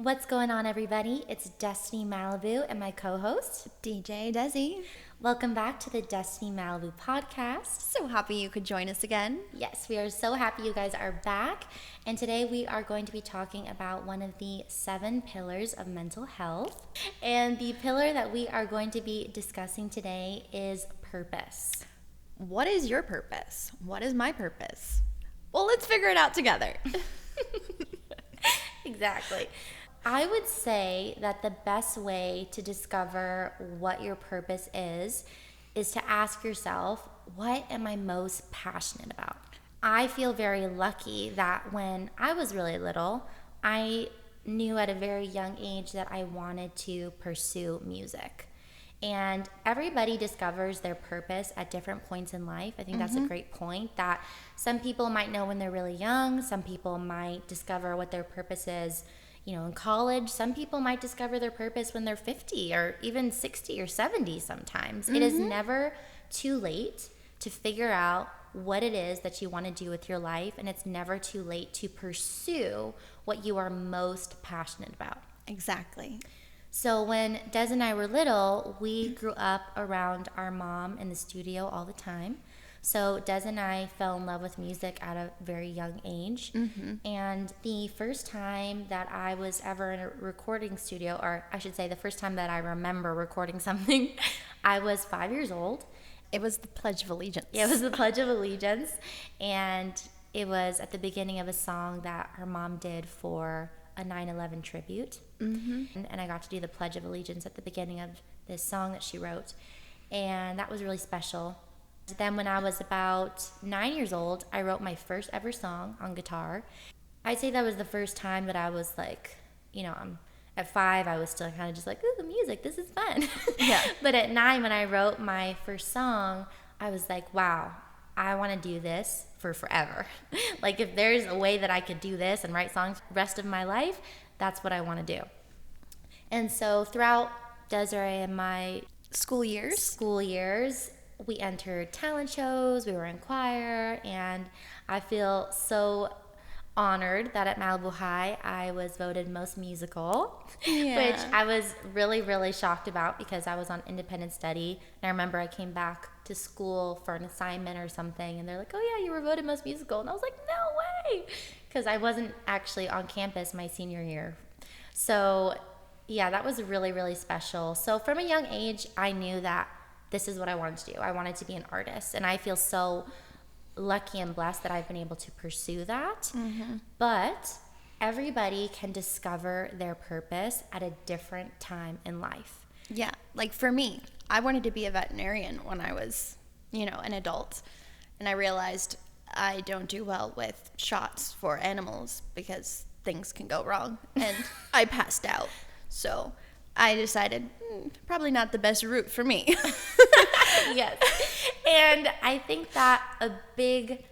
What's going on, everybody? It's Destiny Malibu and my co-host, DJ Desi. Welcome back to the Destiny Malibu podcast. So happy you could join us again. Yes, we are so happy you guys are back. And today we are going to be talking about one of the 7 pillars of mental health. And the pillar that we are going to be discussing today is purpose. What is your purpose? What is my purpose? Well, let's figure it out together. Exactly. I would say that the best way to discover what your purpose is to ask yourself, what am I most passionate about? I feel very lucky that when I was really little, I knew at a very young age that I wanted to pursue music. And everybody discovers their purpose at different points in life. I think that's a great point, that some people might know when they're really young. Some people might discover what their purpose is, in college. Some people might discover their purpose when they're 50 or even 60 or 70 sometimes. It is never too late to figure out what it is that you want to do with your life, and it's never too late to pursue what you are most passionate about. Exactly. So when Des and I were little, we grew up around our mom in the studio all the time. So Des and I fell in love with music at a very young age. And the first time that I was ever in a recording studio, or I should say the first time that I remember recording something, I was 5 years old. It was the Pledge of Allegiance. It was the Pledge of Allegiance. And it was at the beginning of a song that her mom did for a 9/11 tribute. And I got to do the Pledge of Allegiance at the beginning of this song that she wrote. And that was really special. Then when I was about 9 years old, I wrote my first ever song on guitar. I'd say that was the first time that I was like, at 5, I was still kind of just like, ooh, the music, this is fun. Yeah. But at 9, when I wrote my first song, I was like, wow, I want to do this for forever. Like, if there's a way that I could do this and write songs the rest of my life, that's what I want to do. And so throughout Desiree and my School years. We entered talent shows, we were in choir, and I feel so honored that at Malibu High I was voted most musical, which I was really, really shocked about because I was on independent study. And I remember I came back to school for an assignment or something, and they're like, oh yeah, you were voted most musical. And I was like, no way, because I wasn't actually on campus my senior year. So yeah, that was really, really special. So from a young age, I knew that this is what I wanted to do. I wanted to be an artist, and I feel so lucky and blessed that I've been able to pursue that. But everybody can discover their purpose at a different time in life. Yeah, like for me, I wanted to be a veterinarian when I was, an adult. And I realized I don't do well with shots for animals because things can go wrong. And I passed out. So I decided probably not the best route for me. Yes. And I think that a big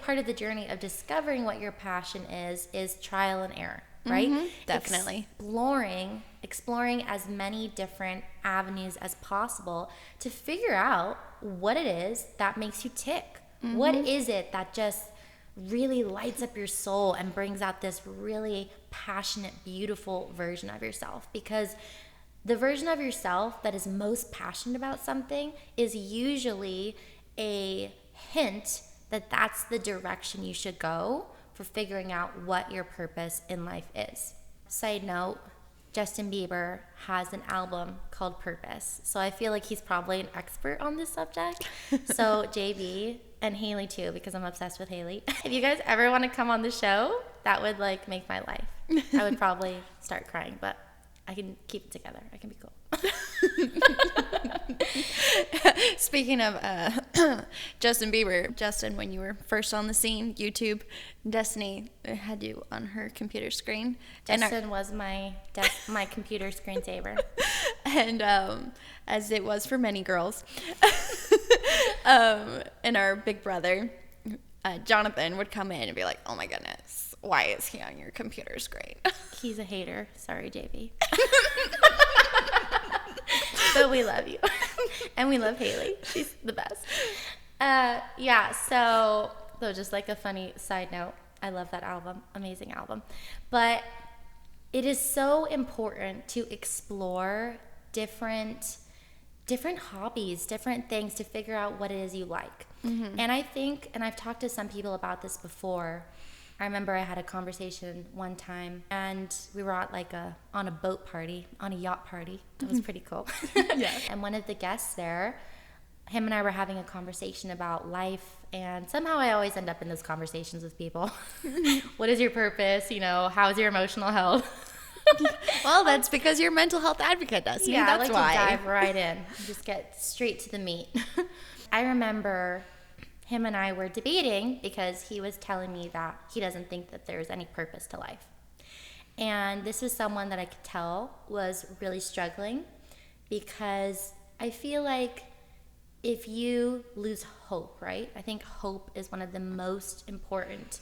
part of the journey of discovering what your passion is trial and error, right? Definitely. Exploring as many different avenues as possible to figure out what it is that makes you tick. What is it that just really lights up your soul and brings out this really passionate, beautiful version of yourself? Because the version of yourself that is most passionate about something is usually a hint that that's the direction you should go for figuring out what your purpose in life is. Side note, Justin Bieber has an album called Purpose. So I feel like he's probably an expert on this subject. So JB and Haley too, because I'm obsessed with Haley. If you guys ever want to come on the show, that would make my life. I would probably start crying, but I can keep it together. I can be cool. Speaking of Justin Bieber, Justin, when you were first on the scene, YouTube, Destiny had you on her computer screen. Justin was my computer screensaver. And as it was for many girls, and our big brother, Jonathan, would come in and be like, oh my goodness, why is he on your computer screen? He's a hater. Sorry, JB. But we love you. And we love Haley. She's the best. So just like a funny side note, I love that album. Amazing album. But it is so important to explore different hobbies, different things to figure out what it is you like. And I think, and I've talked to some people about this before. I remember I had a conversation one time, and we were at like on a boat party, on a yacht party. It was pretty cool. Yeah. And one of the guests there, him and I were having a conversation about life, and somehow I always end up in those conversations with people. What is your purpose? You know, how's your emotional health? Well, that's because you're a mental health advocate, Destiny. Yeah, That's I like why. to dive right in. Just get straight to the meat. I remember him and I were debating because he was telling me that he doesn't think that there's any purpose to life. And this was someone that I could tell was really struggling, because I feel like if you lose hope, right? I think hope is one of the most important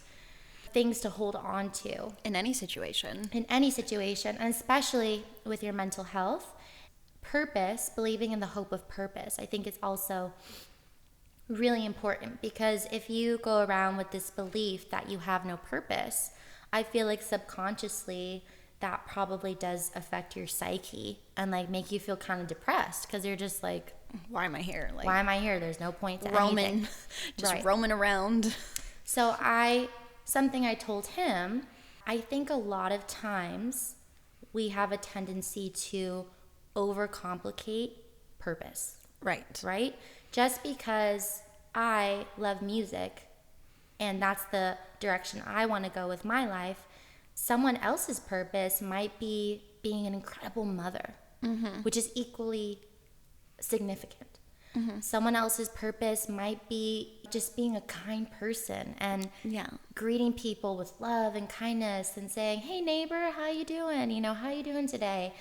things to hold on to In any situation. and especially with your mental health. Purpose, believing in the hope of purpose, I think is also really important, because if you go around with this belief that you have no purpose, I feel like subconsciously that probably does affect your psyche and like make you feel kind of depressed, because you're just like, Why am I here? Like, why am I here? There's no point to roaming, anything. just Right. roaming around. So something I told him, I think a lot of times we have a tendency to overcomplicate purpose, Right. right? Just because I love music and that's the direction I want to go with my life, someone else's purpose might be being an incredible mother, which is equally significant. Someone else's purpose might be just being a kind person and Yeah. greeting people with love and kindness and saying, "Hey neighbor, how you doing? You know, how you doing today?"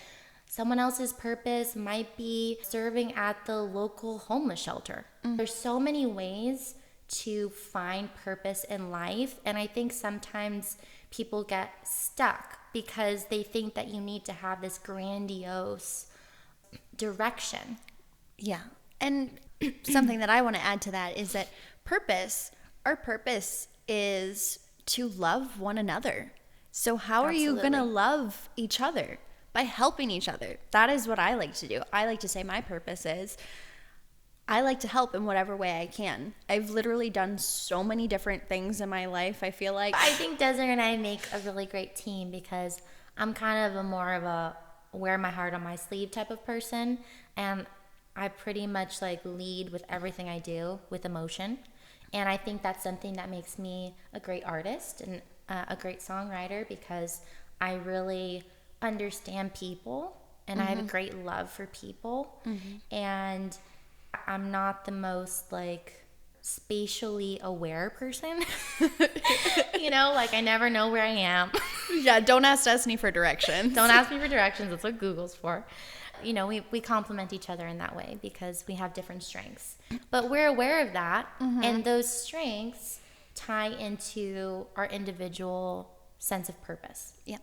Someone else's purpose might be serving at the local homeless shelter. There's so many ways to find purpose in life, and I think sometimes people get stuck because they think that you need to have this grandiose direction. Yeah. And something that I want to add to that is that our purpose is to love one another. So how are you going to Absolutely. love each other? By helping each other. That is what I like to do. I like to say my purpose is I like to help in whatever way I can. I've literally done so many different things in my life. I feel like I think Desiree and I make a really great team, because I'm kind of more of a wear my heart on my sleeve type of person, and I pretty much like lead with everything I do with emotion. And I think that's something that makes me a great artist and a great songwriter, because I really understand people and I have a great love for people. And I'm not the most like spatially aware person. You know, like I never know where I am. yeah, don't ask Destiny for directions. Don't ask me for directions. That's what Google's for. You know, we complement each other in that way because we have different strengths. But we're aware of that, and those strengths tie into our individual sense of purpose. Yeah.